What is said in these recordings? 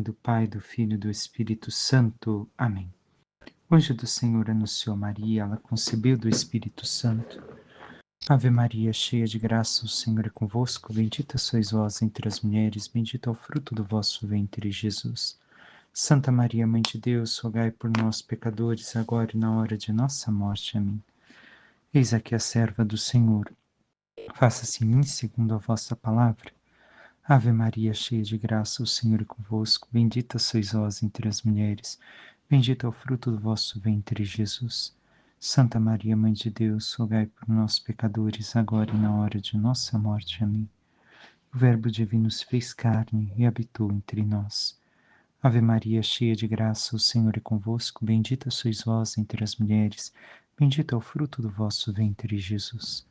do Pai, do Filho e do Espírito Santo. Amém. O anjo do Senhor anunciou a Maria, ela concebeu do Espírito Santo. Ave Maria, cheia de graça, o Senhor é convosco, bendita sois vós entre as mulheres, bendito é o fruto do vosso ventre, Jesus. Santa Maria, Mãe de Deus, rogai por nós, pecadores, agora e na hora de nossa morte. Amém. Eis aqui a serva do Senhor. Faça-se em mim segundo a vossa palavra. Ave Maria, cheia de graça, o Senhor é convosco, bendita sois vós entre as mulheres, bendito é o fruto do vosso ventre, Jesus. Santa Maria, Mãe de Deus, rogai por nós, pecadores, agora e na hora de nossa morte. Amém. O Verbo divino se fez carne e habitou entre nós. Ave Maria, cheia de graça, o Senhor é convosco, bendita sois vós entre as mulheres, bendito é o fruto do vosso ventre, Jesus.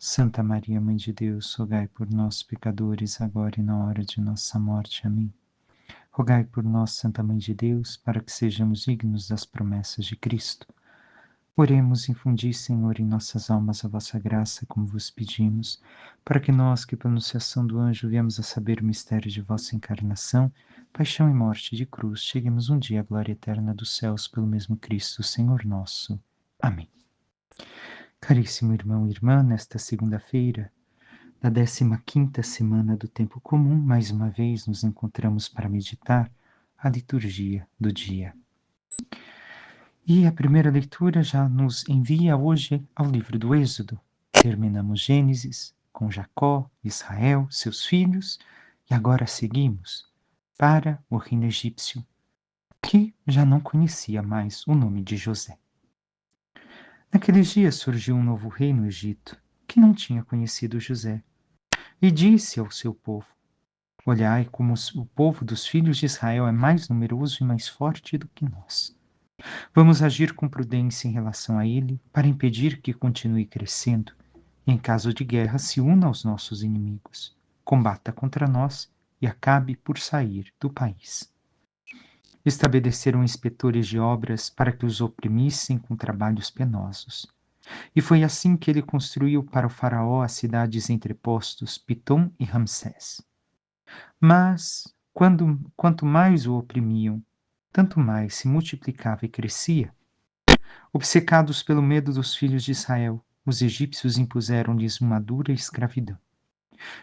Santa Maria, Mãe de Deus, rogai por nós, pecadores, agora e na hora de nossa morte. Amém. Rogai por nós, Santa Mãe de Deus, para que sejamos dignos das promessas de Cristo. Oremos, infundi, Senhor, em nossas almas a vossa graça, como vos pedimos, para que nós, que pela anunciação do anjo viemos a saber o mistério de vossa encarnação, paixão e morte de cruz, cheguemos um dia à glória eterna dos céus pelo mesmo Cristo, Senhor nosso. Amém. Caríssimo irmão e irmã, nesta segunda-feira da 15ª semana do tempo comum, mais uma vez nos encontramos para meditar a liturgia do dia. E a primeira leitura já nos envia hoje ao livro do Êxodo. Terminamos Gênesis com Jacó, Israel, seus filhos, e agora seguimos para o reino egípcio, que já não conhecia mais o nome de José. Naqueles dias surgiu um novo rei no Egito, que não tinha conhecido José, e disse ao seu povo: Olhai como o povo dos filhos de Israel é mais numeroso e mais forte do que nós. Vamos agir com prudência em relação a ele, para impedir que continue crescendo, e em caso de guerra se una aos nossos inimigos, combata contra nós e acabe por sair do país. Estabeleceram inspetores de obras para que os oprimissem com trabalhos penosos. E foi assim que ele construiu para o faraó as cidades entrepostos Pitom e Ramsés. Mas, quanto mais o oprimiam, tanto mais se multiplicava e crescia. Obcecados pelo medo dos filhos de Israel, os egípcios impuseram-lhes uma dura escravidão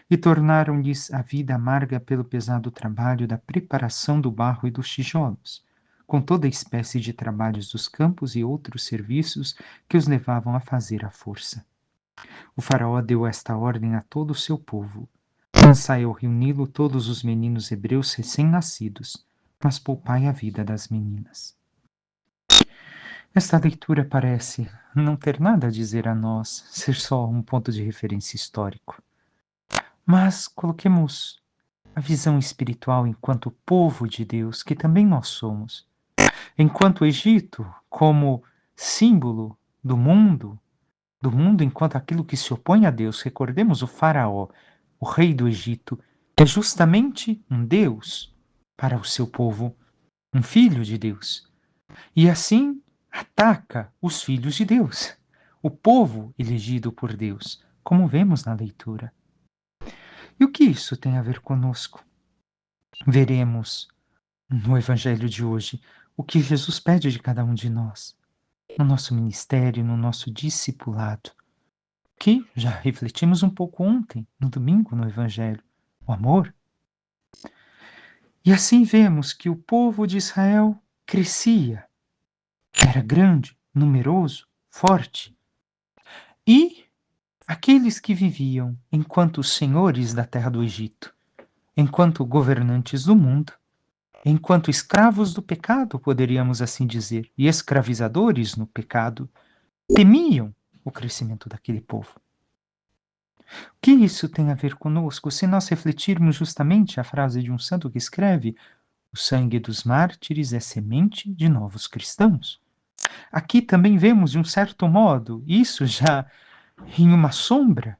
e tornaram-lhes a vida amarga pelo pesado trabalho da preparação do barro e dos tijolos, com toda espécie de trabalhos dos campos e outros serviços que os levavam a fazer à força. O faraó deu esta ordem a todo o seu povo: lançai ao rio Nilo todos os meninos hebreus recém-nascidos, mas poupai a vida das meninas. Esta leitura parece não ter nada a dizer a nós, ser só um ponto de referência histórico. Mas coloquemos a visão espiritual enquanto povo de Deus, que também nós somos. Enquanto o Egito, como símbolo do mundo enquanto aquilo que se opõe a Deus. Recordemos o faraó, o rei do Egito, é justamente um Deus para o seu povo, um filho de Deus. E assim ataca os filhos de Deus, o povo elegido por Deus, como vemos na leitura. E o que isso tem a ver conosco? Veremos no Evangelho de hoje o que Jesus pede de cada um de nós, no nosso ministério, no nosso discipulado, que já refletimos um pouco ontem, no domingo, no Evangelho, o amor. E assim vemos que o povo de Israel crescia, era grande, numeroso, forte, e aqueles que viviam enquanto senhores da terra do Egito, enquanto governantes do mundo, enquanto escravos do pecado, poderíamos assim dizer, e escravizadores no pecado, temiam o crescimento daquele povo. O que isso tem a ver conosco se nós refletirmos justamente a frase de um santo que escreve: o sangue dos mártires é semente de novos cristãos? Aqui também vemos, de um certo modo, isso já em uma sombra,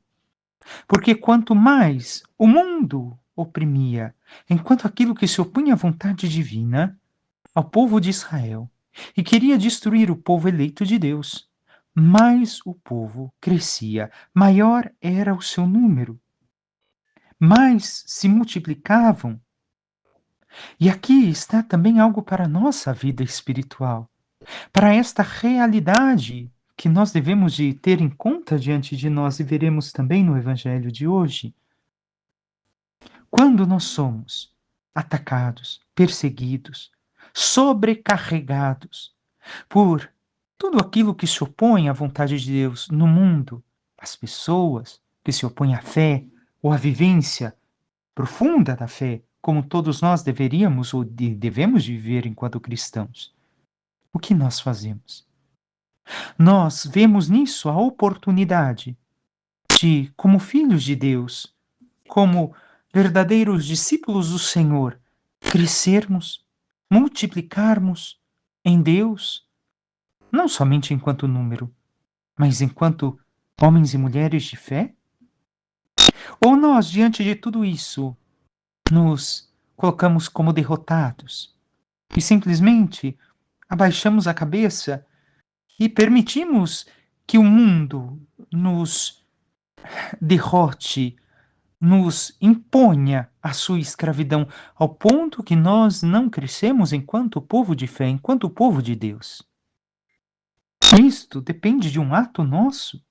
porque quanto mais o mundo oprimia, enquanto aquilo que se opunha à vontade divina, ao povo de Israel, e queria destruir o povo eleito de Deus, mais o povo crescia, maior era o seu número, mais se multiplicavam E aqui está também algo para a nossa vida espiritual, para esta realidade que nós devemos de ter em conta diante de nós e veremos também no evangelho de hoje. Quando nós somos atacados, perseguidos, sobrecarregados por tudo aquilo que se opõe à vontade de Deus no mundo, as pessoas que se opõem à fé ou à vivência profunda da fé, como todos nós deveríamos ou devemos viver enquanto cristãos. O que nós fazemos? Nós vemos nisso a oportunidade de, como filhos de Deus, como verdadeiros discípulos do Senhor, crescermos, multiplicarmos em Deus, não somente enquanto número, mas enquanto homens e mulheres de fé? Ou nós, diante de tudo isso, nos colocamos como derrotados e simplesmente abaixamos a cabeça e permitimos que o mundo nos derrote, nos imponha a sua escravidão, ao ponto que nós não crescemos enquanto povo de fé, enquanto povo de Deus. Isto depende de um ato nosso,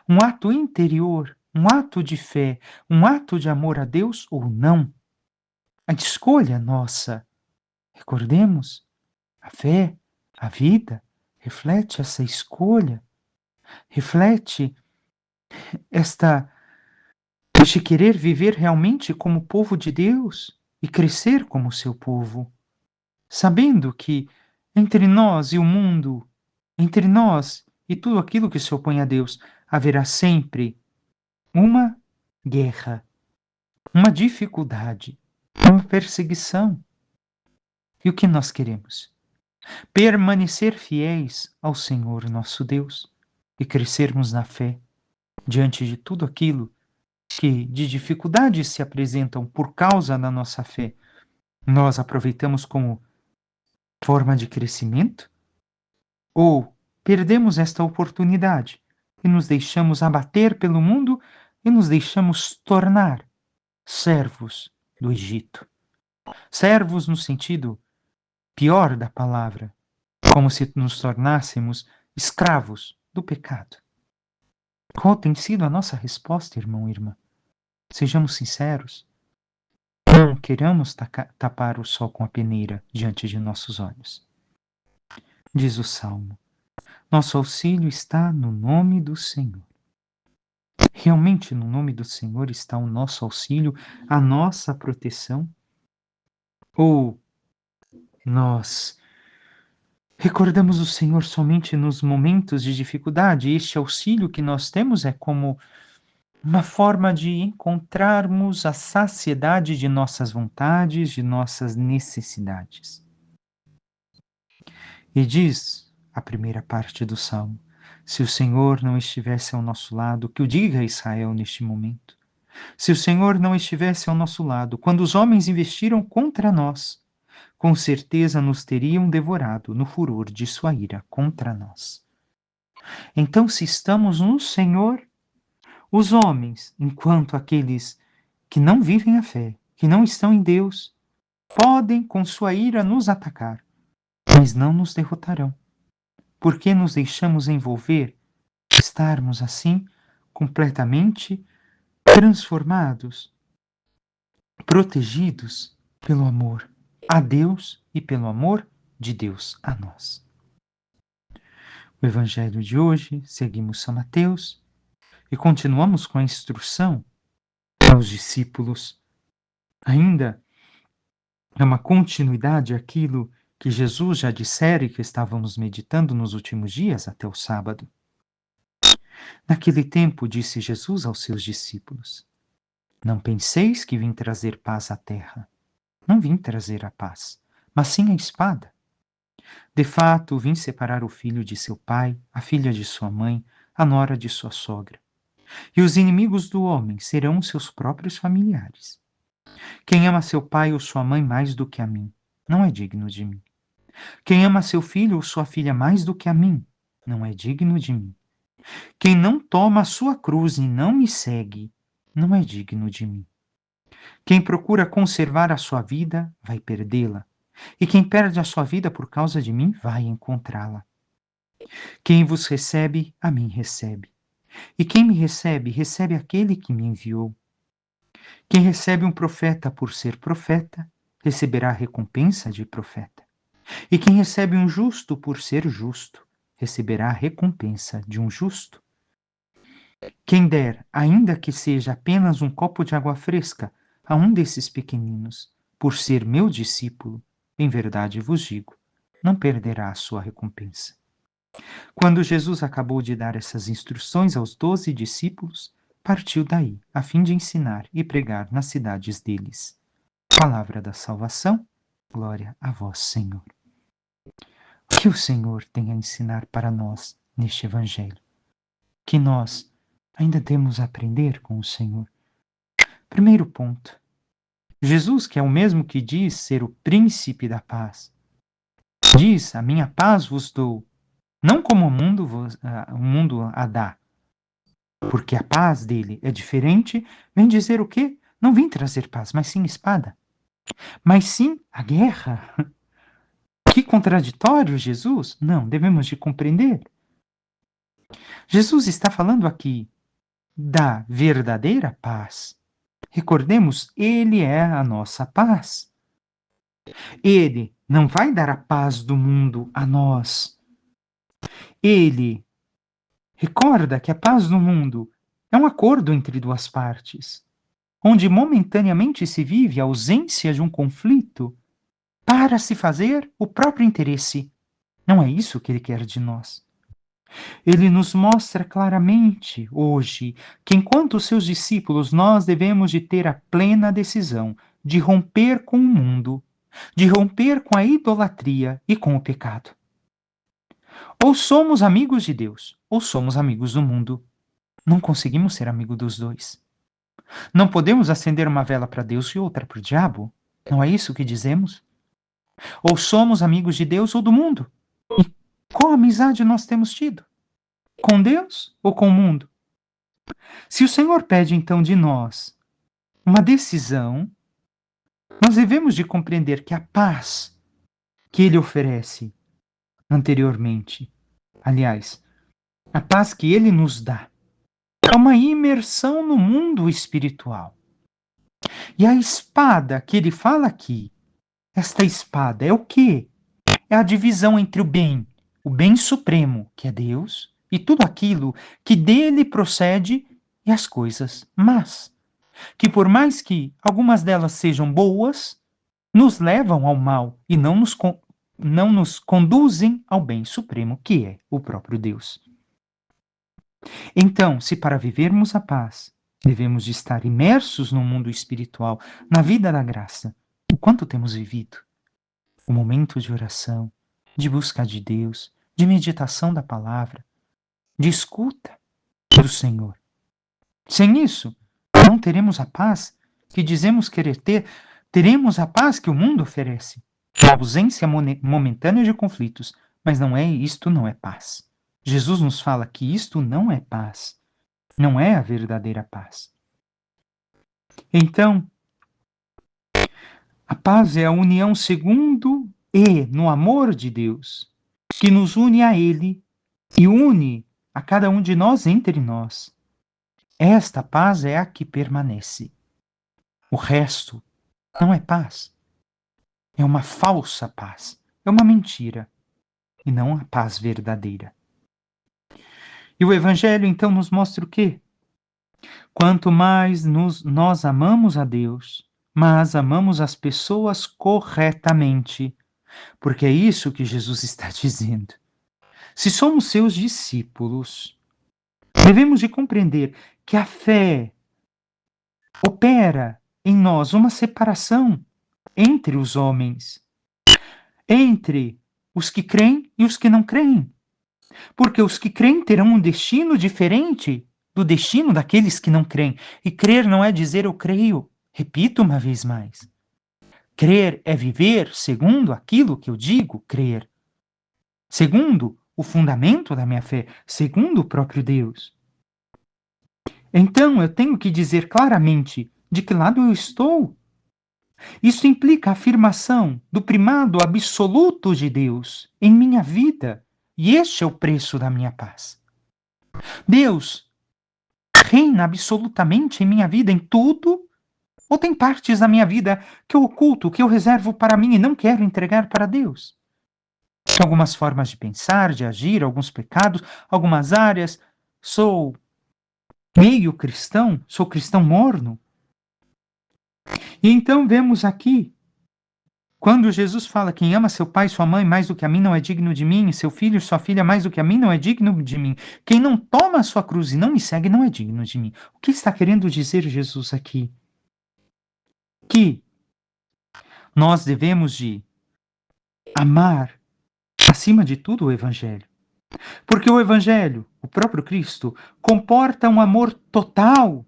um ato interior, um ato de fé, um ato de amor a Deus ou não. A escolha nossa. Recordemos, a fé, a vida, reflete essa escolha, reflete esta de querer viver realmente como povo de Deus e crescer como seu povo, sabendo que entre nós e o mundo, entre nós e tudo aquilo que se opõe a Deus, haverá sempre uma guerra, uma dificuldade, uma perseguição. E o que nós queremos? Permanecer fiéis ao Senhor nosso Deus e crescermos na fé diante de tudo aquilo que de dificuldades se apresentam por causa da nossa fé. Nós aproveitamos como forma de crescimento ou perdemos esta oportunidade e nos deixamos abater pelo mundo e nos deixamos tornar servos do Egito. Servos no sentido pior da palavra, como se nos tornássemos escravos do pecado. Qual tem sido a nossa resposta, irmão e irmã? Sejamos sinceros. Não queremos tapar o sol com a peneira diante de nossos olhos. Diz o Salmo: nosso auxílio está no nome do Senhor. Realmente no nome do Senhor está o nosso auxílio, a nossa proteção? Ou nós recordamos o Senhor somente nos momentos de dificuldade? E este auxílio que nós temos é como uma forma de encontrarmos a saciedade de nossas vontades, de nossas necessidades. E diz a primeira parte do Salmo: se o Senhor não estivesse ao nosso lado, que o diga Israel neste momento. Se o Senhor não estivesse ao nosso lado, quando os homens investiram contra nós, com certeza nos teriam devorado no furor de sua ira contra nós. Então, se estamos no Senhor, os homens, enquanto aqueles que não vivem a fé, que não estão em Deus, podem com sua ira nos atacar, mas não nos derrotarão. Porque nos deixamos envolver, estarmos assim completamente transformados, protegidos pelo amor a Deus e pelo amor de Deus a nós. O evangelho de hoje, seguimos São Mateus e continuamos com a instrução aos discípulos. Ainda é uma continuidade àquilo que Jesus já dissera e que estávamos meditando nos últimos dias até o sábado. Naquele tempo, disse Jesus aos seus discípulos: não penseis que vim trazer paz à terra. Não vim trazer a paz, mas sim a espada. De fato, vim separar o filho de seu pai, a filha de sua mãe, a nora de sua sogra. E os inimigos do homem serão seus próprios familiares. Quem ama seu pai ou sua mãe mais do que a mim, não é digno de mim. Quem ama seu filho ou sua filha mais do que a mim, não é digno de mim. Quem não toma a sua cruz e não me segue, não é digno de mim. Quem procura conservar a sua vida, vai perdê-la. E quem perde a sua vida por causa de mim, vai encontrá-la. Quem vos recebe, a mim recebe. E quem me recebe, recebe aquele que me enviou. Quem recebe um profeta por ser profeta, receberá a recompensa de profeta. E quem recebe um justo por ser justo, receberá a recompensa de um justo. Quem der, ainda que seja apenas um copo de água fresca, a um desses pequeninos, por ser meu discípulo, em verdade vos digo, não perderá a sua recompensa. Quando Jesus acabou de dar essas instruções aos 12 discípulos, partiu daí, a fim de ensinar e pregar nas cidades deles. Palavra da salvação, glória a vós, Senhor. O que o Senhor tem a ensinar para nós neste Evangelho? Que nós ainda temos a aprender com o Senhor. Primeiro ponto. Jesus, que é o mesmo que diz ser o príncipe da paz, diz: a minha paz vos dou, não como o mundo a dá, porque a paz dele é diferente, vem dizer o quê? Não vim trazer paz, mas sim espada. Mas sim a guerra. Que contraditório, Jesus? Não, devemos de compreender. Jesus está falando aqui da verdadeira paz. Recordemos, ele é a nossa paz. Ele não vai dar a paz do mundo a nós. Ele recorda que a paz do mundo é um acordo entre duas partes, onde momentaneamente se vive a ausência de um conflito para se fazer o próprio interesse. Não é isso que ele quer de nós. Ele nos mostra claramente hoje que, enquanto seus discípulos, nós devemos de ter a plena decisão de romper com o mundo, de romper com a idolatria e com o pecado. Ou somos amigos de Deus, ou somos amigos do mundo. Não conseguimos ser amigos dos dois. Não podemos acender uma vela para Deus e outra para o diabo. Não é isso que dizemos? Ou somos amigos de Deus ou do mundo. E qual amizade nós temos tido? Com Deus ou com o mundo? Se o Senhor pede então de nós uma decisão, nós devemos de compreender que a paz que ele oferece anteriormente, aliás, a paz que ele nos dá, é uma imersão no mundo espiritual. E a espada que ele fala aqui, esta espada é o quê? É a divisão entre o bem supremo, que é Deus, e tudo aquilo que dele procede e as coisas más, que por mais que algumas delas sejam boas, nos levam ao mal e não nos conduzem ao bem supremo, que é o próprio Deus. Então, se para vivermos a paz, devemos de estar imersos no mundo espiritual, na vida da graça, o quanto temos vivido? O momento de oração, de busca de Deus, de meditação da palavra, de escuta do Senhor. Sem isso, não teremos a paz que dizemos querer ter, teremos a paz que o mundo oferece. A ausência momentânea de conflitos, mas isto não é paz. Jesus nos fala que isto não é paz, não é a verdadeira paz. Então, a paz é a união segundo e no amor de Deus, que nos une a Ele e une a cada um de nós entre nós. Esta paz é a que permanece. O resto não é paz. É uma falsa paz. É uma mentira. E não a paz verdadeira. E o Evangelho então nos mostra o quê? Quanto mais nós amamos a Deus, mas amamos as pessoas corretamente. Porque é isso que Jesus está dizendo. Se somos seus discípulos, devemos de compreender que a fé opera em nós uma separação entre os homens, entre os que creem e os que não creem. Porque os que creem terão um destino diferente do destino daqueles que não creem. E crer não é dizer eu creio. Repito uma vez mais. Crer é viver segundo aquilo que eu digo crer. Segundo o fundamento da minha fé, segundo o próprio Deus. Então eu tenho que dizer claramente De que lado eu estou? Isso implica a afirmação do primado absoluto de Deus em minha vida. E este é o preço da minha paz. Deus reina absolutamente em minha vida, em tudo, ou tem partes da minha vida que eu oculto, que eu reservo para mim e não quero entregar para Deus? Algumas formas de pensar, de agir, alguns pecados, algumas áreas. Sou meio cristão, sou cristão morno. E então vemos aqui, quando Jesus fala: quem ama seu pai e sua mãe mais do que a mim não é digno de mim, e seu filho e sua filha mais do que a mim não é digno de mim. Quem não toma a sua cruz e não me segue não é digno de mim. O que está querendo dizer Jesus aqui? Que nós devemos de amar, acima de tudo, o Evangelho. Porque o Evangelho, o próprio Cristo, comporta um amor total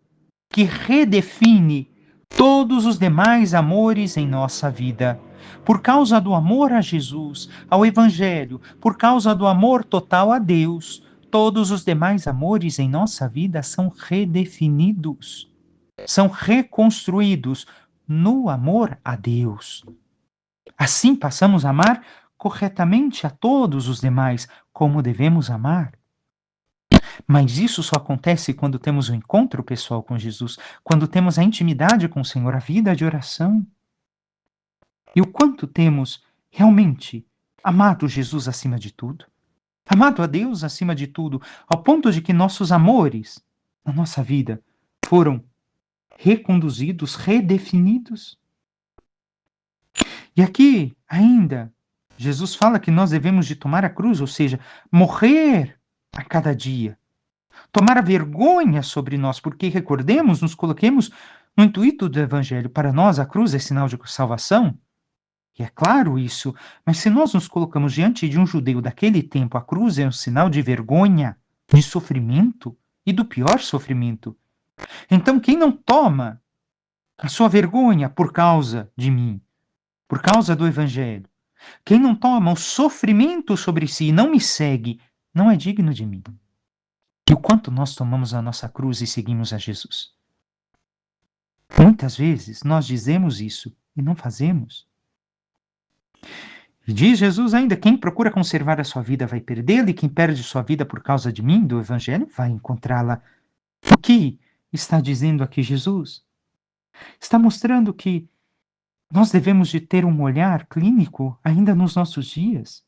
que redefine todos os demais amores em nossa vida. Por causa do amor a Jesus, ao Evangelho, por causa do amor total a Deus, todos os demais amores em nossa vida são redefinidos, são reconstruídos no amor a Deus. Assim passamos a amar corretamente a todos os demais, como devemos amar. Mas isso só acontece quando temos o encontro pessoal com Jesus, quando temos a intimidade com o Senhor, a vida de oração. E o quanto temos realmente amado Jesus acima de tudo, amado a Deus acima de tudo, ao ponto de que nossos amores na nossa vida foram reconduzidos, redefinidos. E aqui ainda Jesus fala que nós devemos de tomar a cruz, ou seja, morrer a cada dia. Tomar a vergonha sobre nós, porque recordemos, nos coloquemos no intuito do Evangelho. Para nós, a cruz é sinal de salvação, e é claro isso, mas se nós nos colocamos diante de um judeu daquele tempo, a cruz é um sinal de vergonha, de sofrimento e do pior sofrimento. Então, quem não toma a sua vergonha por causa de mim, por causa do Evangelho, quem não toma o sofrimento sobre si e não me segue, não é digno de mim. E o quanto nós tomamos a nossa cruz e seguimos a Jesus. Muitas vezes nós dizemos isso e não fazemos. E diz Jesus ainda: quem procura conservar a sua vida vai perdê-la, e quem perde sua vida por causa de mim, do Evangelho, vai encontrá-la. O que está dizendo aqui Jesus? Está mostrando que nós devemos de ter um olhar clínico ainda nos nossos dias.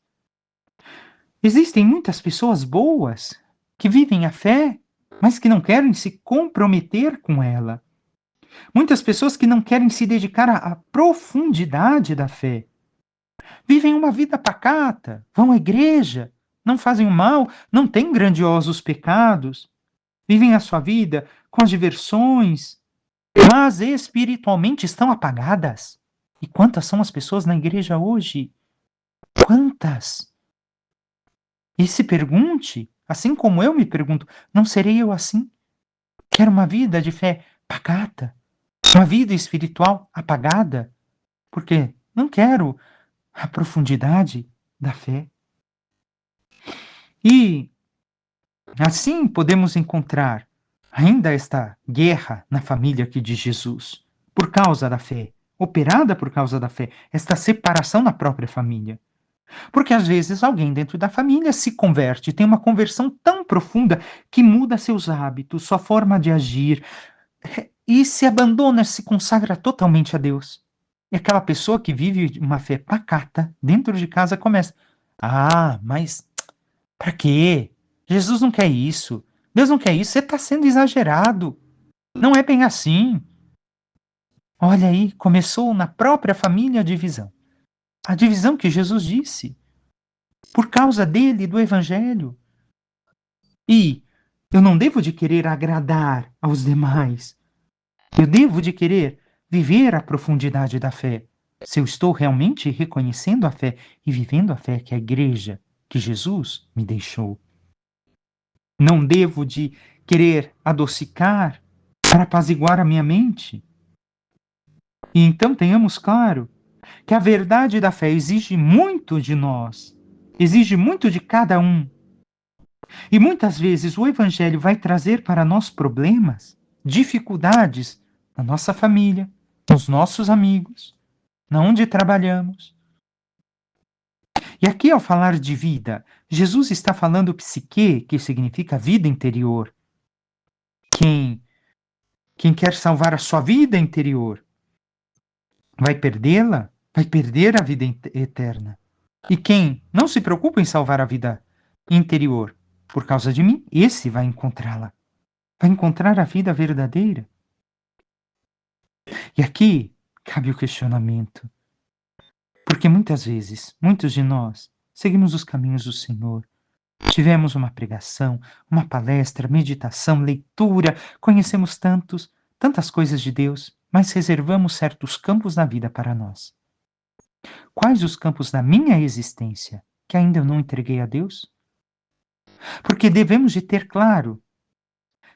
Existem muitas pessoas boas que vivem a fé, mas que não querem se comprometer com ela. Muitas pessoas que não querem se dedicar à profundidade da fé. Vivem uma vida pacata, vão à igreja, não fazem o mal, não têm grandiosos pecados. Vivem a sua vida com as diversões, mas espiritualmente estão apagadas. E quantas são as pessoas na igreja hoje? Quantas? E se pergunte, assim como eu me pergunto, não serei eu assim? Quero uma vida de fé pacata, uma vida espiritual apagada, porque não quero a profundidade da fé. E assim podemos encontrar ainda esta guerra na família aqui de Jesus, por causa da fé, operada por causa da fé, esta separação na própria família. Porque às vezes alguém dentro da família se converte, tem uma conversão tão profunda que muda seus hábitos, sua forma de agir, e se abandona, se consagra totalmente a Deus. E aquela pessoa que vive uma fé pacata dentro de casa começa: ah, mas para quê? Jesus não quer isso. Deus não quer isso. Você está sendo exagerado. Não é bem assim. Olha aí, começou na própria família a divisão. A divisão que Jesus disse. Por causa dele, do Evangelho. E eu não devo de querer agradar aos demais. Eu devo de querer viver a profundidade da fé. Se eu estou realmente reconhecendo a fé e vivendo a fé que a igreja, que Jesus me deixou. Não devo de querer adocicar para apaziguar a minha mente. E então tenhamos claro que a verdade da fé exige muito de nós, exige muito de cada um. E muitas vezes o Evangelho vai trazer para nós problemas, dificuldades, na nossa família, nos nossos amigos, na onde trabalhamos. E aqui, ao falar de vida, Jesus está falando psique, que significa vida interior. Quem quer salvar a sua vida interior vai perdê-la, vai perder a vida eterna. E quem não se preocupa em salvar a vida interior por causa de mim, esse vai encontrá-la. Vai encontrar a vida verdadeira. E aqui cabe o questionamento. Porque muitas vezes, muitos de nós, seguimos os caminhos do Senhor. Tivemos uma pregação, uma palestra, meditação, leitura, conhecemos tantas coisas de Deus, mas reservamos certos campos da vida para nós. Quais os campos da minha existência que ainda eu não entreguei a Deus? Porque devemos de ter claro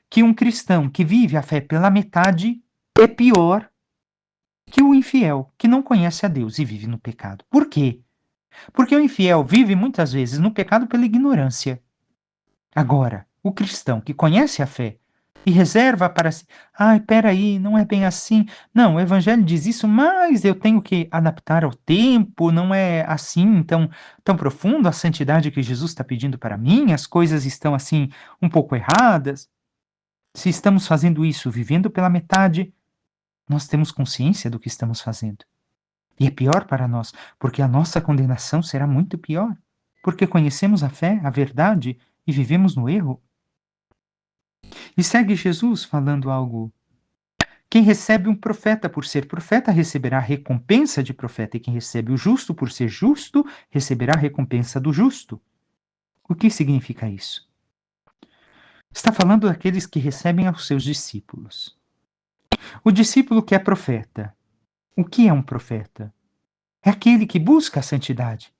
que um cristão que vive a fé pela metade é pior que o infiel que não conhece a Deus e vive no pecado. Por quê? Porque o infiel vive muitas vezes no pecado pela ignorância. Agora, o cristão que conhece a fé e reserva para si, peraí, não é bem assim. Não, o evangelho diz isso, mas eu tenho que adaptar ao tempo, não é assim tão profundo a santidade que Jesus está pedindo para mim, as coisas estão assim um pouco erradas. Se estamos fazendo isso, vivendo pela metade, nós temos consciência do que estamos fazendo. E é pior para nós, porque a nossa condenação será muito pior, porque conhecemos a fé, a verdade, e vivemos no erro. E segue Jesus falando algo. Quem recebe um profeta por ser profeta receberá a recompensa de profeta, e quem recebe o justo por ser justo receberá a recompensa do justo. O que significa isso? Está falando daqueles que recebem aos seus discípulos. O discípulo que é profeta. O que é um profeta? É aquele que busca a santidade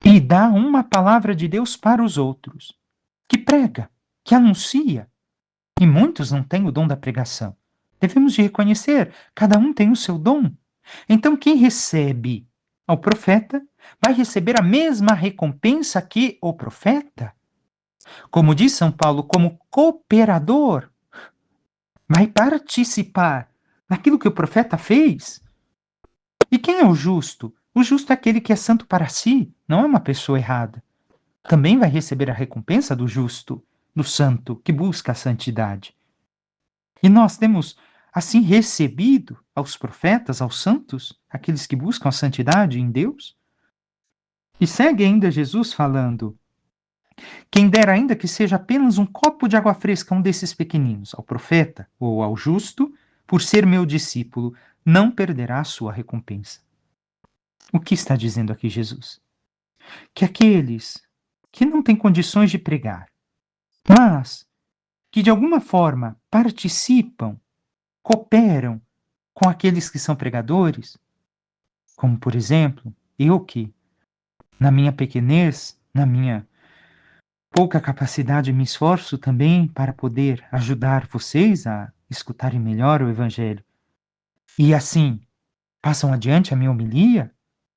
e dá uma palavra de Deus para os outros, que prega, que anuncia. E muitos não têm o dom da pregação. Devemos de reconhecer, cada um tem o seu dom. Então quem recebe ao profeta vai receber a mesma recompensa que o profeta. Como diz São Paulo, como cooperador, vai participar daquilo que o profeta fez. E quem é o justo? O justo é aquele que é santo para si, não é uma pessoa errada. Também vai receber a recompensa do justo, do santo, que busca a santidade. E nós temos, assim, recebido aos profetas, aos santos, aqueles que buscam a santidade em Deus? E segue ainda Jesus falando: quem dera ainda que seja apenas um copo de água fresca a um desses pequeninos, ao profeta ou ao justo, por ser meu discípulo, não perderá a sua recompensa. O que está dizendo aqui Jesus? Que aqueles que não têm condições de pregar, mas que de alguma forma participam, cooperam com aqueles que são pregadores, como por exemplo, eu que, na minha pequenez, na minha pouca capacidade, me esforço também para poder ajudar vocês a escutarem melhor o Evangelho. E assim, passam adiante a minha homilia,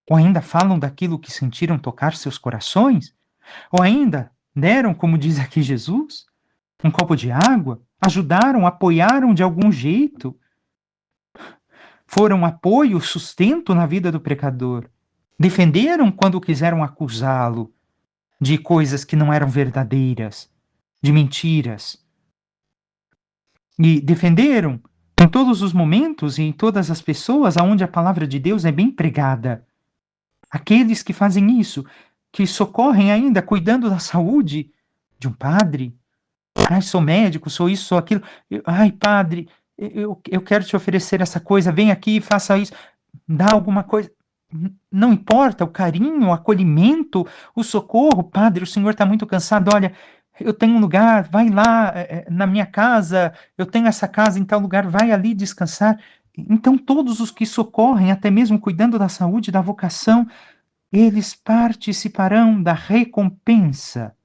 ou ainda falam daquilo que sentiram tocar seus corações, ou ainda deram, como diz aqui Jesus, um copo de água, ajudaram, apoiaram de algum jeito, foram apoio, sustento na vida do pecador, defenderam quando quiseram acusá-lo de coisas que não eram verdadeiras, de mentiras, e defenderam em todos os momentos e em todas as pessoas aonde a palavra de Deus é bem pregada. Aqueles que fazem isso, que socorrem ainda cuidando da saúde de um padre. Sou médico, sou isso, sou aquilo. Padre, eu quero te oferecer essa coisa, vem aqui e faça isso. Dá alguma coisa. Não importa o carinho, o acolhimento, o socorro. Padre, o senhor está muito cansado. Olha, eu tenho um lugar, vai lá na minha casa, eu tenho essa casa em tal lugar, vai ali descansar. Então, todos os que socorrem, até mesmo cuidando da saúde, da vocação, eles participarão da recompensa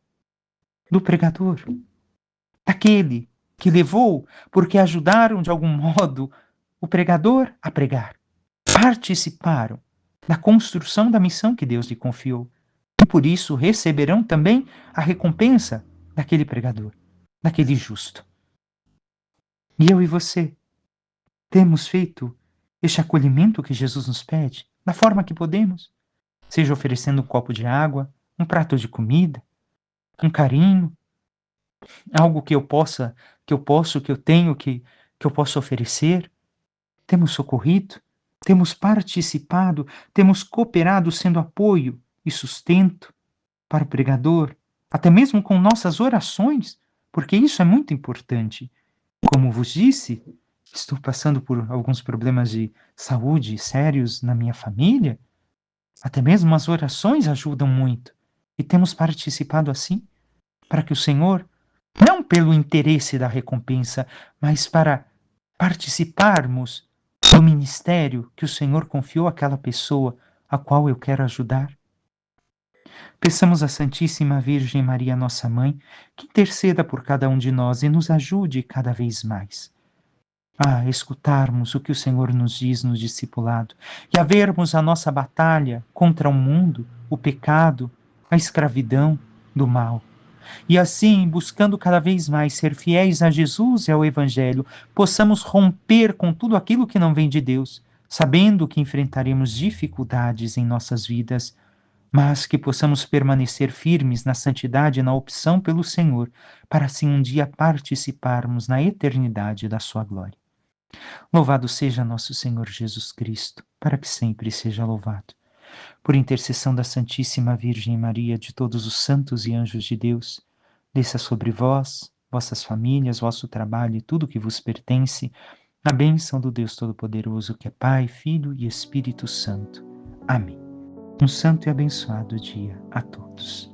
do pregador, daquele que levou, porque ajudaram de algum modo o pregador a pregar. Participaram da construção da missão que Deus lhe confiou. E por isso receberão também a recompensa daquele pregador, daquele justo. E eu e você, Temos feito este acolhimento que Jesus nos pede, da forma que podemos, seja oferecendo um copo de água, um prato de comida, um carinho, algo que eu tenho, que eu posso oferecer. Temos socorrido, temos participado, temos cooperado sendo apoio e sustento para o pregador, até mesmo com nossas orações, porque isso é muito importante. Como vos disse, estou passando por alguns problemas de saúde sérios na minha família, até mesmo as orações ajudam muito. E temos participado assim, para que o Senhor, não pelo interesse da recompensa, mas para participarmos do ministério que o Senhor confiou àquela pessoa a qual eu quero ajudar. Peçamos à Santíssima Virgem Maria, nossa mãe, que interceda por cada um de nós e nos ajude cada vez mais a escutarmos o que o Senhor nos diz no discipulado e a vermos a nossa batalha contra o mundo, o pecado, a escravidão do mal. E assim, buscando cada vez mais ser fiéis a Jesus e ao Evangelho, possamos romper com tudo aquilo que não vem de Deus, sabendo que enfrentaremos dificuldades em nossas vidas, mas que possamos permanecer firmes na santidade e na opção pelo Senhor, para assim um dia participarmos na eternidade da sua glória. Louvado seja nosso Senhor Jesus Cristo, para que sempre seja louvado. Por intercessão da Santíssima Virgem Maria, de todos os santos e anjos de Deus, desça sobre vós, vossas famílias, vosso trabalho e tudo que vos pertence, a bênção do Deus Todo-Poderoso, que é Pai, Filho e Espírito Santo. Amém. Um santo e abençoado dia a todos.